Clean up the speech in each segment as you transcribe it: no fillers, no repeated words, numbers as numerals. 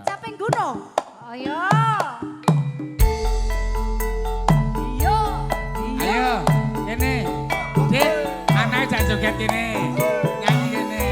Caping gunung. Ayo. Ayo, kene. Dik, anake jak joget kene. Nyanyi kene.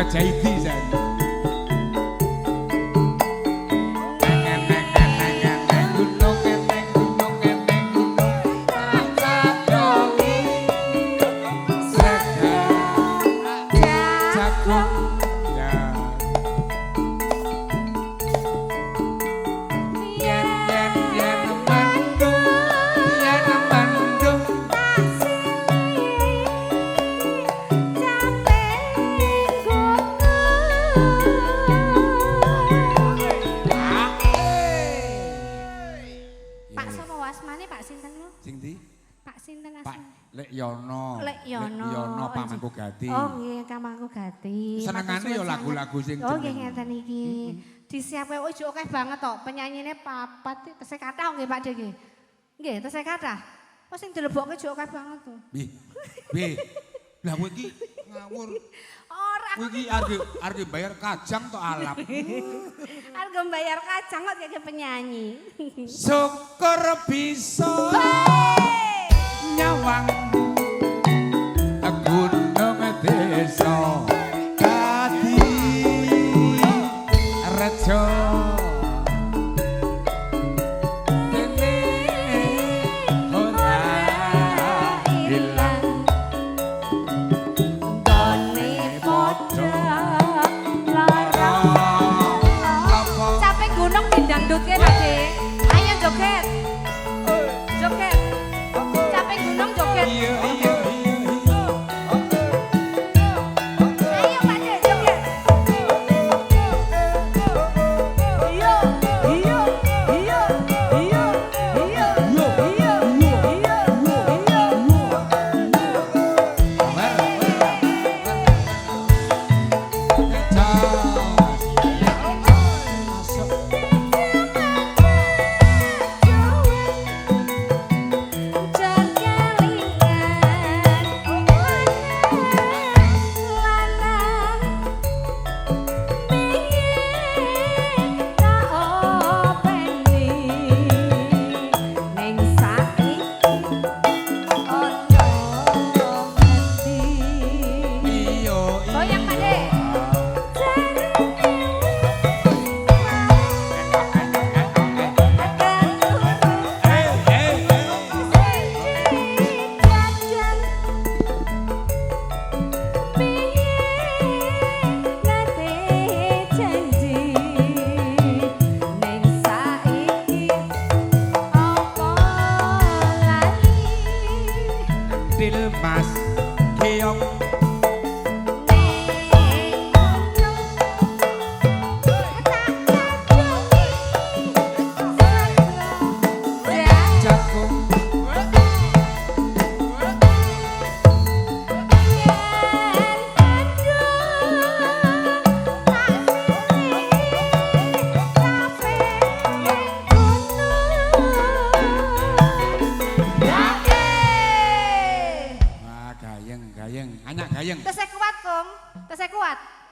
Jaiti saya. Yono Pamangku Gati. Oh nggih Pamangku Gati. Senengane ya lagu-lagu sing oh nggih ngeten iki. Disiapke ojo akeh banget tok. Penyanyine papat tesih kathah nggih Pak De nggih. Nggih tesih kathah. Oh sing dilebokke ojo akeh banget to. Nggih. Lah kowe iki ngawur. Ora. Kowe iki arep bayar kajang tok alap. Arep bayar kacang kok kayak penyanyi. Syukur bisa nyawang gunung desa Gati Rejo dene ora ilang gone padha lara capek gunung didangdutke Pak De ayo joget joget capek gunung joget iya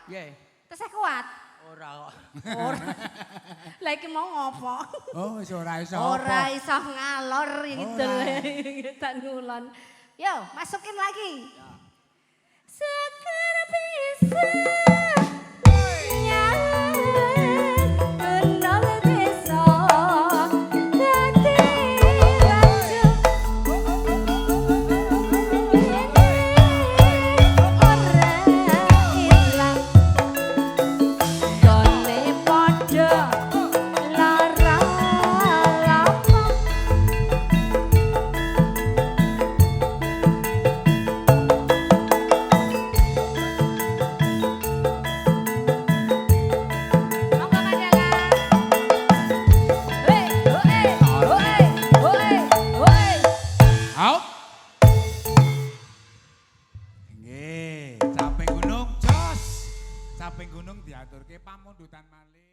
Nggih. Tesih kuat. Ora kok. Ora. Lah iki mau ngopo? Oh, wis ora iso. Ora iso ngalor ngidul tak ngulon. Yo, masukin lagi. Seger bisa Nggih, caping gunung jos. Caping gunung diaturke pamundutan malih.